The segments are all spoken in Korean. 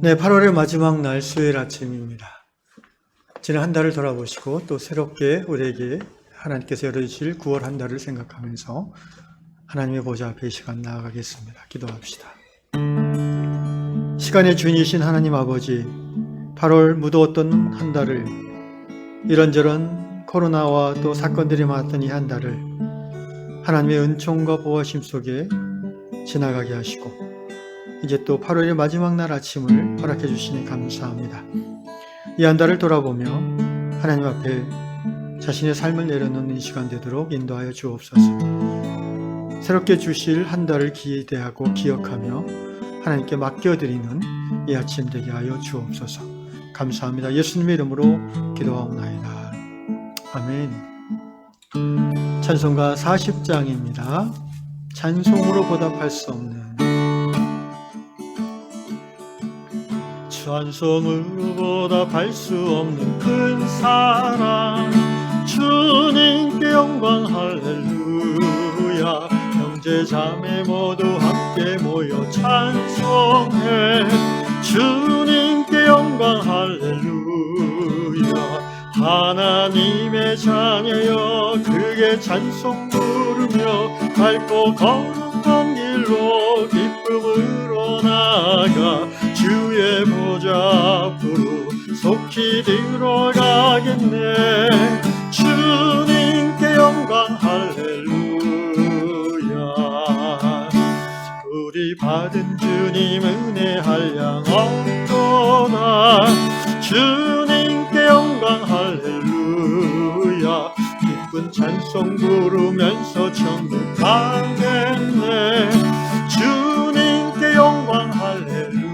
네, 8월의 마지막 날 수요일 아침입니다. 지난 한 달을 돌아보시고 또 새롭게 우리에게 하나님께서 열어주실 9월 한 달을 생각하면서 하나님의 보좌 앞에 이 시간 나아가겠습니다. 기도합시다. 시간의 주인이신 하나님 아버지, 8월 무더웠던 한 달을 이런저런 코로나와 또 사건들이 많았던 이 한 달을 하나님의 은총과 보호하심 속에 지나가게 하시고 이제 또 8월의 마지막 날 아침을 허락해 주시니 감사합니다. 이 한 달을 돌아보며 하나님 앞에 자신의 삶을 내려놓는 시간 되도록 인도하여 주옵소서. 새롭게 주실 한 달을 기대하고 기억하며 하나님께 맡겨드리는 이 아침 되게 하여 주옵소서. 감사합니다. 예수님의 이름으로 기도하옵나이다. 아멘. 찬송가 40장입니다. 찬송으로 보답할 수 없는 찬송으로 보답할 수 없는 큰 사랑 주님께 영광 할렐루야. 형제 자매 모두 함께 모여 찬송해 주님께 영광 할렐루야. 하나님의 자녀여 크게 찬송 부르며 밝고 거룩한 길로 기쁨으로 나아가 주의 보좌 앞으로 속히 들어가겠네. 주님께 영광 할렐루야. 우리 받은 주님 은혜 한량 없도다. 주님께 영광 할렐루야. 기쁜 찬송 부르면서 천국 가겠네. 주님께 영광 할렐루야.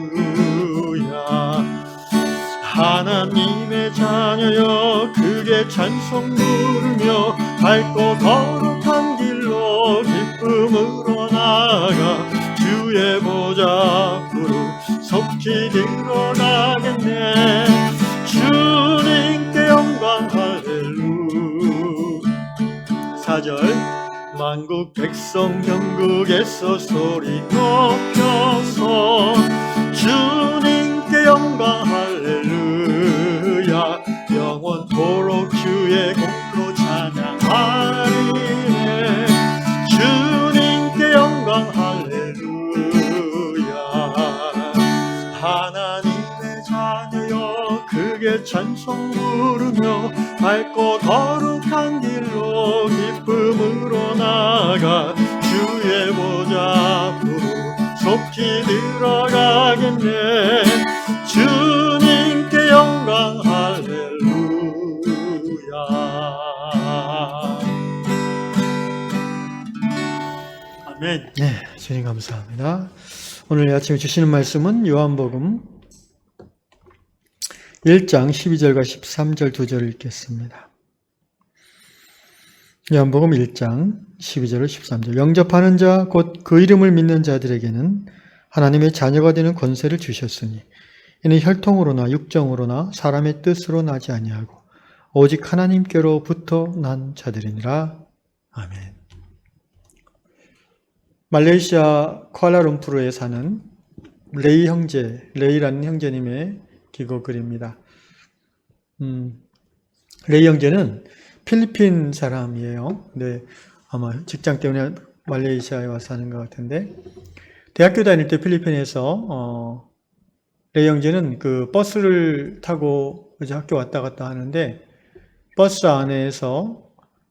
하나님의 자녀여 크게 찬송 부르며 밝고 거룩한 길로 기쁨으로 나아가 주의 보좌 앞으로 속히 들어가겠네. 주님께 영광 할렐루야. 4절 만국 백성 영국에서 소리 높여서 주님께 영광 할렐루야. 영원토록 주의 공로 찬양하리네. 주님께 영광 할렐루야. 하나님의 자녀여 크게 찬송 부르며 밝고 거룩한 길로 기쁨으로 나아가 주의 보좌 앞으로 속히 들어가겠네. 주님께 영광 할렐루야. 아멘. 네, 주님 감사합니다. 오늘 아침에 주시는 말씀은 요한복음 1장 12절과 13절 두 절을 읽겠습니다. 요한복음 1장 12절과 13절. 영접하는 자 곧 그 이름을 믿는 자들에게는 하나님의 자녀가 되는 권세를 주셨으니 이는 혈통으로나 육정으로나 사람의 뜻으로 나지 아니하고 오직 하나님께로부터 난 자들이니라. 아멘. 말레이시아 쿠알라룸푸르에 사는 레이라는 형제님의 기고 글입니다. 레이 형제는 필리핀 사람이에요. 근데 아마 직장 때문에 말레이시아에 와서 사는 것 같은데, 대학교 다닐 때 필리핀에서 레이 형제는 그 버스를 타고 이제 학교 왔다 갔다 하는데, 버스 안에서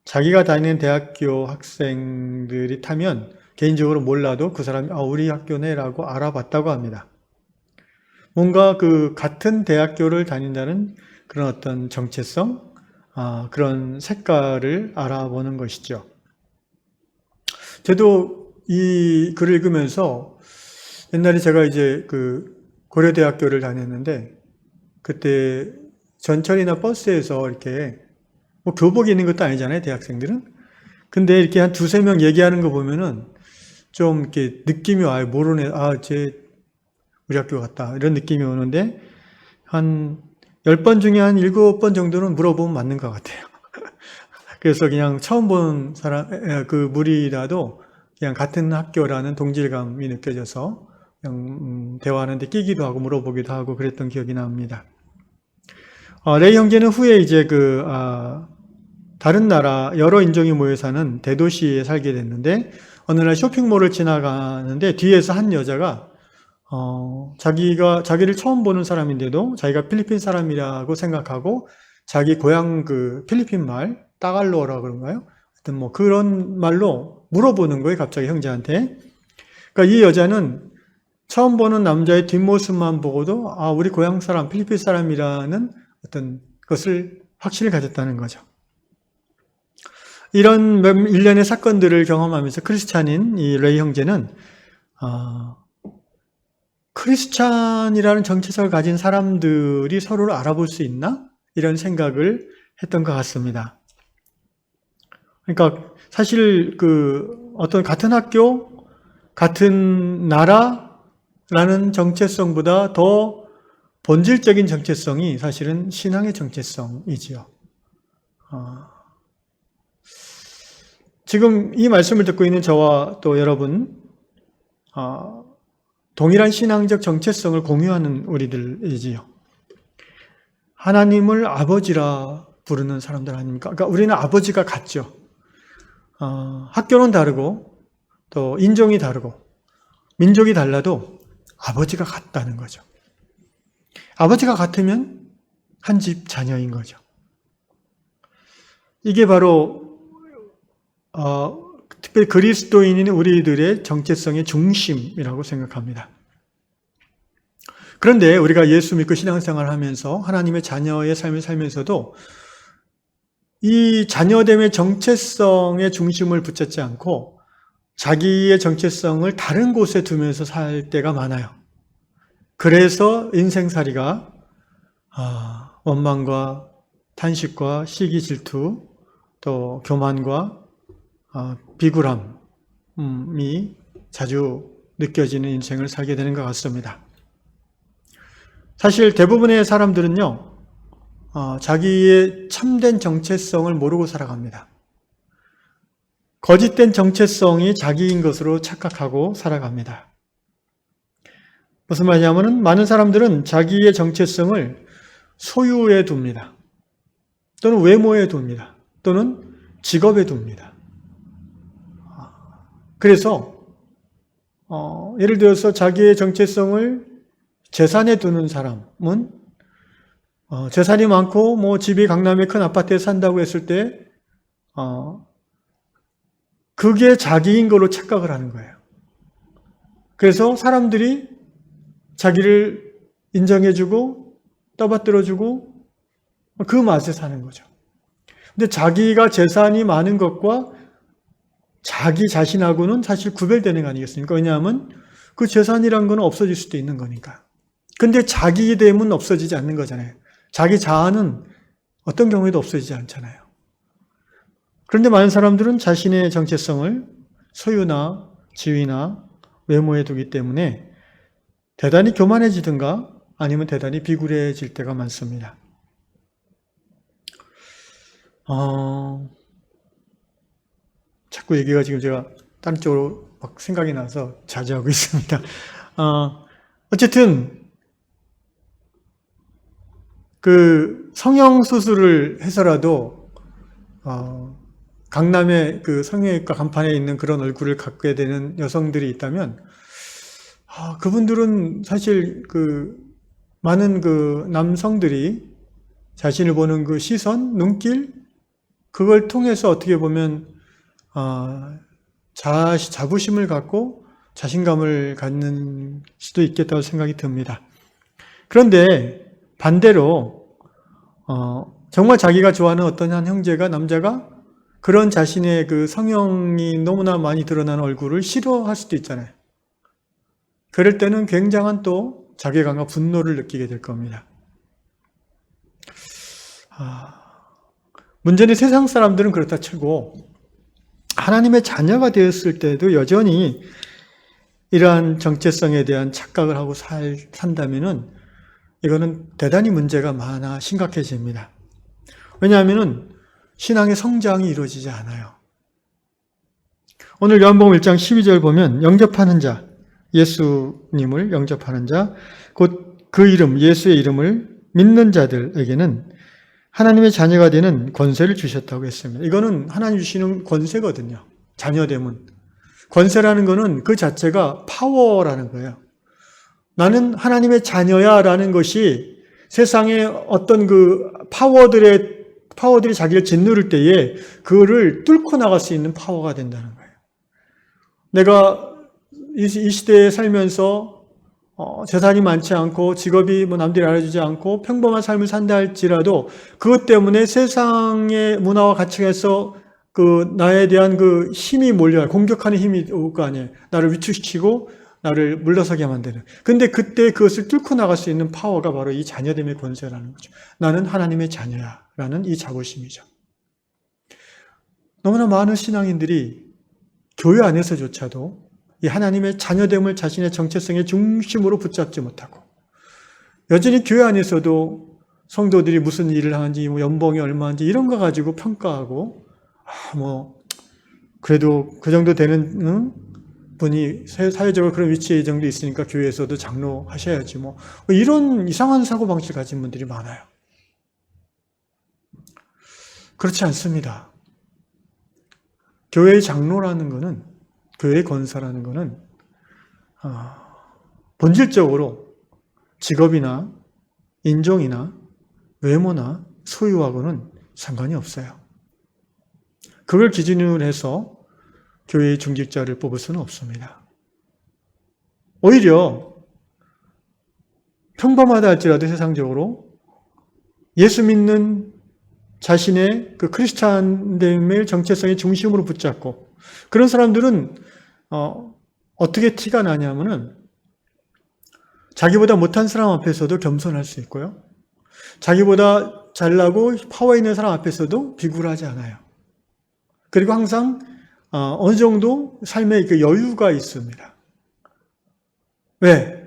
자기가 다니는 대학교 학생들이 타면 개인적으로 몰라도 그 사람이 우리 학교네라고 알아봤다고 합니다. 뭔가 그 같은 대학교를 다닌다는 그런 어떤 정체성, 그런 색깔을 알아보는 것이죠. 저도 이 글을 읽으면서 옛날에 제가 이제 그 고려대학교를 다녔는데 그때 전철이나 버스에서 이렇게 뭐 교복이 있는 것도 아니잖아요, 대학생들은. 근데 이렇게 한 두세 명 얘기하는 거 보면은 좀 이렇게 느낌이 와요. 모르네. 쟤 우리 학교 갔다. 이런 느낌이 오는데 한 10번 중에 한 7번 정도는 물어보면 맞는 것 같아요. 그래서 그냥 처음 본 사람, 그 무리라도 그냥 같은 학교라는 동질감이 느껴져서 대화하는데 끼기도 하고 물어보기도 하고 그랬던 기억이 납니다. 레이 형제는 후에 이제 다른 나라 여러 인종이 모여 사는 대도시에 살게 됐는데 어느 날 쇼핑몰을 지나가는데 뒤에서 한 여자가 자기를 처음 보는 사람인데도 자기가 필리핀 사람이라고 생각하고 자기 고향 그 필리핀 말 따갈로라 그런가요? 하여튼 뭐 그런 말로 물어보는 거예요, 갑자기 형제한테. 그러니까 이 여자는 처음 보는 남자의 뒷모습만 보고도 우리 고향 사람, 필리핀 사람이라는 어떤 것을 확신을 가졌다는 거죠. 이런 일련의 사건들을 경험하면서 크리스찬인 이 레이 형제는 크리스찬이라는 정체성을 가진 사람들이 서로를 알아볼 수 있나? 이런 생각을 했던 것 같습니다. 그러니까 사실 어떤 같은 학교, 같은 나라라는 정체성보다 더 본질적인 정체성이 사실은 신앙의 정체성이지요. 지금 이 말씀을 듣고 있는 저와 또 여러분, 동일한 신앙적 정체성을 공유하는 우리들이지요. 하나님을 아버지라 부르는 사람들 아닙니까? 그러니까 우리는 아버지가 같죠. 학교는 다르고 또 인종이 다르고 민족이 달라도 아버지가 같다는 거죠. 아버지가 같으면 한 집 자녀인 거죠. 이게 바로 특별히 그리스도인인 우리들의 정체성의 중심이라고 생각합니다. 그런데 우리가 예수 믿고 신앙생활을 하면서 하나님의 자녀의 삶을 살면서도 이 자녀됨의 정체성의 중심을 붙잡지 않고 자기의 정체성을 다른 곳에 두면서 살 때가 많아요. 그래서 인생살이가 원망과 탄식과 시기 질투 또 교만과 비굴함이 자주 느껴지는 인생을 살게 되는 것 같습니다. 사실 대부분의 사람들은요, 자기의 참된 정체성을 모르고 살아갑니다. 거짓된 정체성이 자기인 것으로 착각하고 살아갑니다. 무슨 말이냐면 많은 사람들은 자기의 정체성을 소유에 둡니다. 또는 외모에 둡니다. 또는 직업에 둡니다. 그래서 예를 들어서 자기의 정체성을 재산에 두는 사람은 재산이 많고 뭐 집이 강남의 큰 아파트에 산다고 했을 때 그게 자기인 걸로 착각을 하는 거예요. 그래서 사람들이 자기를 인정해주고 떠받들어주고 그 맛에 사는 거죠. 근데 자기가 재산이 많은 것과 자기 자신하고는 사실 구별되는 거 아니겠습니까? 왜냐하면 그 재산이란 건 없어질 수도 있는 거니까. 근데 자기됨은 없어지지 않는 거잖아요. 자기 자아는 어떤 경우에도 없어지지 않잖아요. 그런데 많은 사람들은 자신의 정체성을 소유나 지위나 외모에 두기 때문에 대단히 교만해지든가 아니면 대단히 비굴해질 때가 많습니다. 자꾸 얘기가 지금 제가 다른 쪽으로 막 생각이 나서 자제하고 있습니다. 어쨌든 그 성형수술을 해서라도 강남의 그 성형외과 간판에 있는 그런 얼굴을 갖게 되는 여성들이 있다면 그분들은 사실 그 많은 그 남성들이 자신을 보는 그 시선, 눈길 그걸 통해서 어떻게 보면 자부심을 갖고 자신감을 갖는 수도 있겠다고 생각이 듭니다. 그런데 반대로 정말 자기가 좋아하는 어떤 한 형제가 남자가 그런 자신의 그 성형이 너무나 많이 드러나는 얼굴을 싫어할 수도 있잖아요. 그럴 때는 굉장한 또 자괴감과 분노를 느끼게 될 겁니다. 문제는 세상 사람들은 그렇다 치고 하나님의 자녀가 되었을 때도 여전히 이러한 정체성에 대한 착각을 하고 산다면은 이거는 대단히 문제가 많아 심각해집니다. 왜냐하면은 신앙의 성장이 이루어지지 않아요. 오늘 요한복음 1장 12절 보면 영접하는 자, 예수님을 영접하는 자, 곧 그 이름, 예수의 이름을 믿는 자들에게는 하나님의 자녀가 되는 권세를 주셨다고 했습니다. 이거는 하나님 주시는 권세거든요. 자녀됨은. 권세라는 거는 그 자체가 파워라는 거예요. 나는 하나님의 자녀야 라는 것이 세상의 어떤 그 파워들이 자기를 짓누를 때에 그거를 뚫고 나갈 수 있는 파워가 된다는 거예요. 내가 이 시대에 살면서 재산이 많지 않고 직업이 뭐 남들이 알아주지 않고 평범한 삶을 산다 할지라도 그것 때문에 세상의 문화와 가치에서 그 나에 대한 그 힘이 몰려요. 공격하는 힘이 올 거 아니에요. 나를 위축시키고 나를 물러서게 만드는. 근데 그때 그것을 뚫고 나갈 수 있는 파워가 바로 이 자녀됨의 권세라는 거죠. 나는 하나님의 자녀야 라는 이 자부심이죠. 너무나 많은 신앙인들이 교회 안에서조차도 이 하나님의 자녀됨을 자신의 정체성의 중심으로 붙잡지 못하고 여전히 교회 안에서도 성도들이 무슨 일을 하는지 뭐 연봉이 얼마인지 이런 거 가지고 평가하고 그래도 그 정도 되는 분이 사회적으로 그런 위치에 이 정도 있으니까 교회에서도 장로 하셔야지 뭐 이런 이상한 사고방식을 가진 분들이 많아요. 그렇지 않습니다. 교회의 장로라는 거는 교회의 권사라는 것은 본질적으로 직업이나 인종이나 외모나 소유하고는 상관이 없어요. 그걸 기준으로 해서 교회의 중직자를 뽑을 수는 없습니다. 오히려 평범하다 할지라도 세상적으로 예수 믿는 자신의 그 크리스찬됨의 정체성의 중심으로 붙잡고 그런 사람들은 어떻게 티가 나냐면은 자기보다 못한 사람 앞에서도 겸손할 수 있고요. 자기보다 잘나고 파워 있는 사람 앞에서도 비굴하지 않아요. 그리고 항상 어느 정도 삶에 그 여유가 있습니다. 왜?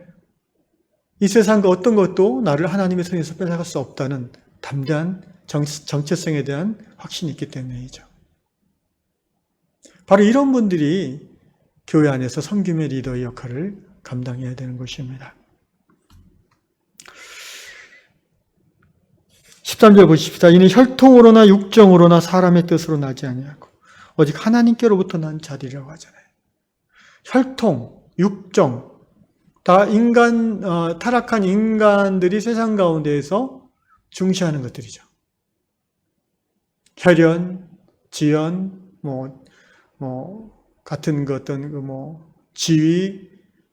이 세상과 어떤 것도 나를 하나님의 손에서 빼앗을 수 없다는 담대한 정체성에 대한 확신이 있기 때문이죠. 바로 이런 분들이 교회 안에서 섬김의 리더의 역할을 감당해야 되는 것입니다. 13절 보십시다. 이는 혈통으로나 육정으로나 사람의 뜻으로 나지 아니하고 오직 하나님께로부터 난 자들이라고 하잖아요. 혈통, 육정, 다 타락한 인간들이 세상 가운데에서 중시하는 것들이죠. 혈연, 지연, 같은 지위,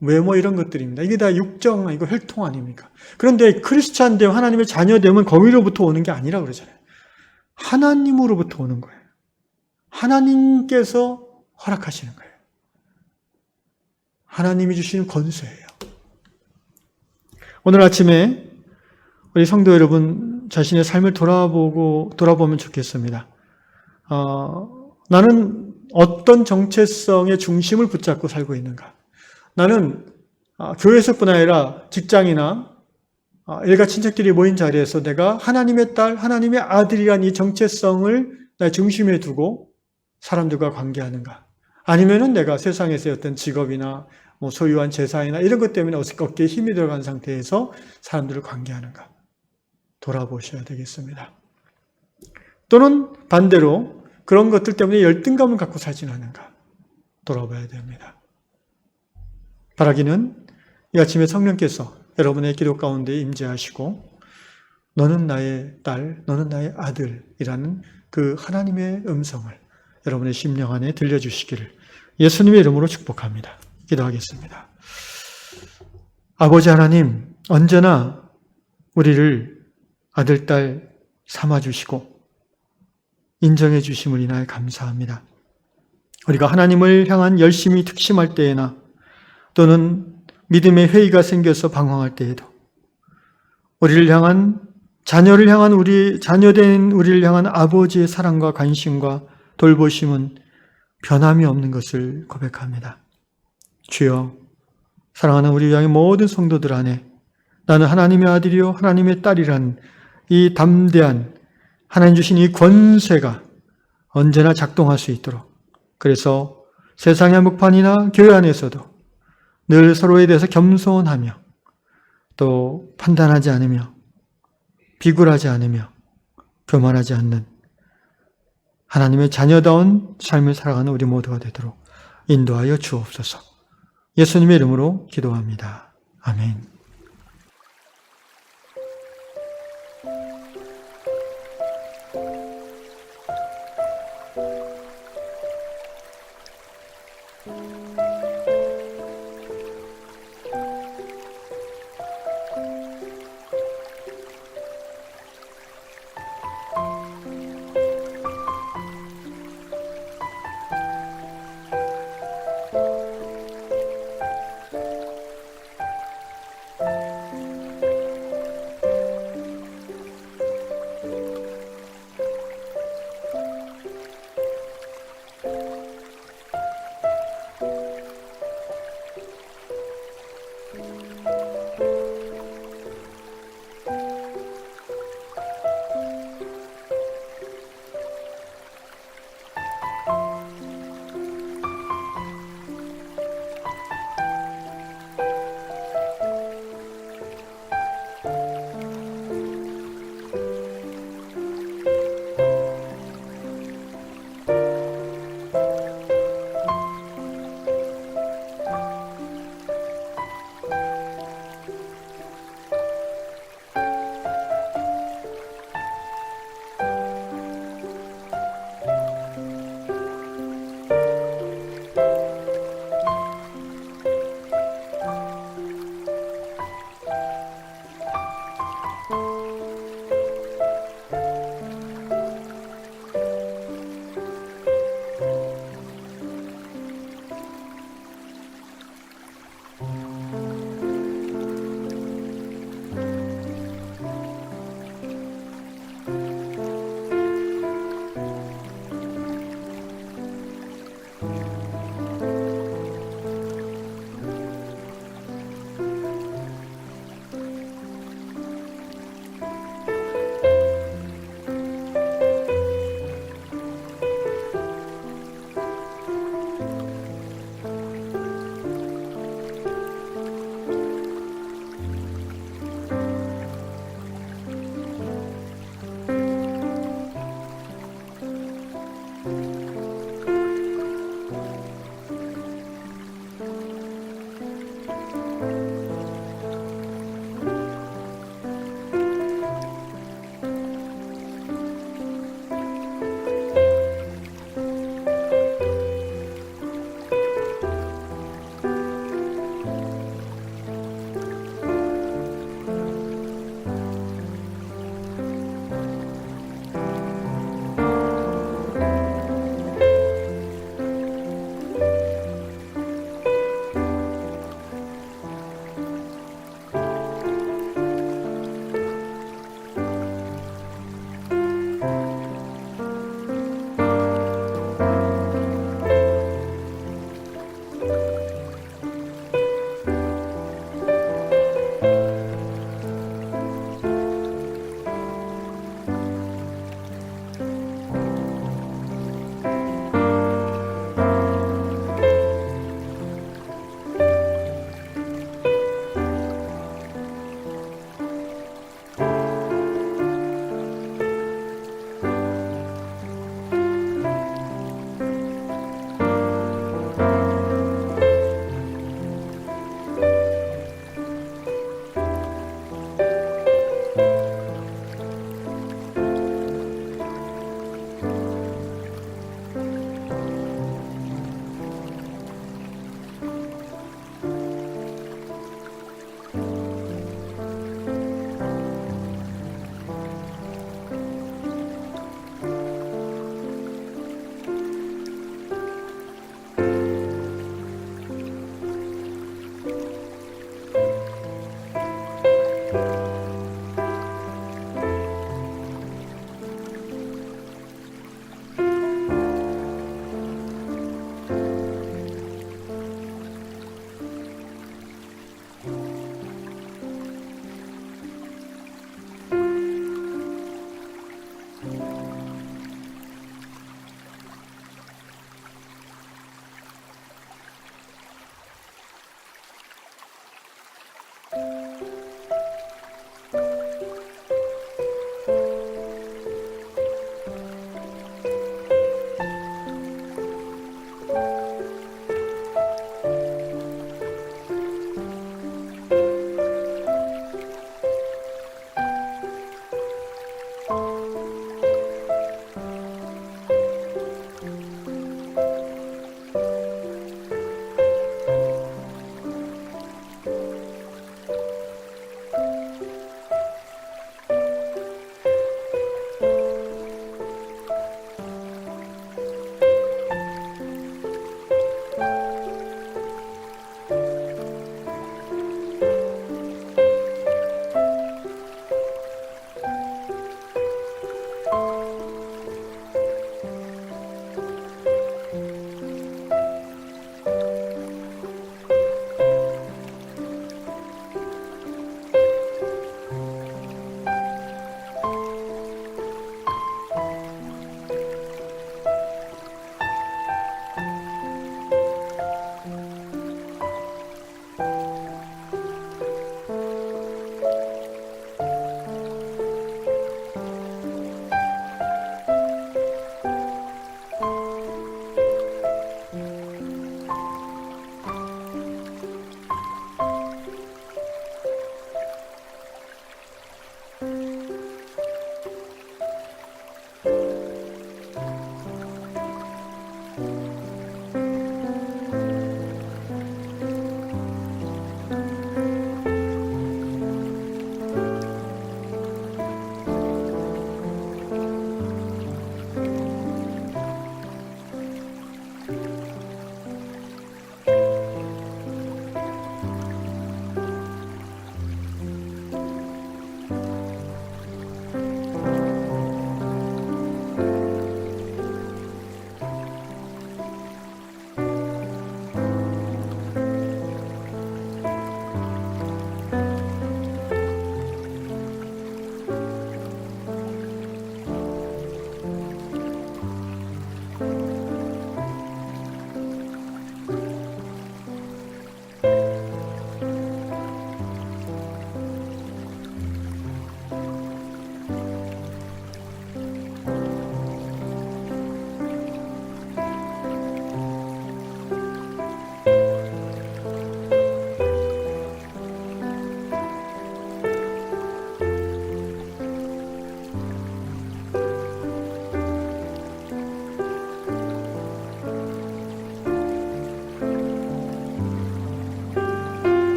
외모 이런 것들입니다. 이게 다 육정 아니고 혈통 아닙니까? 그런데 크리스찬됨, 하나님의 자녀됨은 거기로부터 오는 게 아니라 그러잖아요. 하나님으로부터 오는 거예요. 하나님께서 허락하시는 거예요. 하나님이 주시는 권세예요. 오늘 아침에 우리 성도 여러분 자신의 삶을 돌아보면 좋겠습니다. 나는 어떤 정체성의 중심을 붙잡고 살고 있는가? 나는 교회에서뿐 아니라 직장이나 일가 친척들이 모인 자리에서 내가 하나님의 딸, 하나님의 아들이란 이 정체성을 나의 중심에 두고 사람들과 관계하는가? 아니면은 내가 세상에서의 어떤 직업이나 소유한 재산이나 이런 것 때문에 어깨에 힘이 들어간 상태에서 사람들을 관계하는가? 돌아보셔야 되겠습니다. 또는 반대로 그런 것들 때문에 열등감을 갖고 살지는 않은가? 돌아봐야 됩니다. 바라기는 이 아침에 성령께서 여러분의 기도 가운데 임재하시고 너는 나의 딸, 너는 나의 아들이라는 그 하나님의 음성을 여러분의 심령 안에 들려주시기를 예수님의 이름으로 축복합니다. 기도하겠습니다. 아버지 하나님, 언제나 우리를 아들, 딸 삼아주시고 인정해 주심을 인하여 감사합니다. 우리가 하나님을 향한 열심히 특심할 때에나 또는 믿음의 회의가 생겨서 방황할 때에도 우리를 향한 자녀를 향한 자녀된 우리를 향한 아버지의 사랑과 관심과 돌보심은 변함이 없는 것을 고백합니다. 주여, 사랑하는 우리 양의 모든 성도들 안에 나는 하나님의 아들이요 하나님의 딸이란 이 담대한 하나님 주신 이 권세가 언제나 작동할 수 있도록, 그래서 세상의 한복판이나 교회 안에서도 늘 서로에 대해서 겸손하며 또 판단하지 않으며 비굴하지 않으며 교만하지 않는 하나님의 자녀다운 삶을 살아가는 우리 모두가 되도록 인도하여 주옵소서. 예수님의 이름으로 기도합니다. 아멘.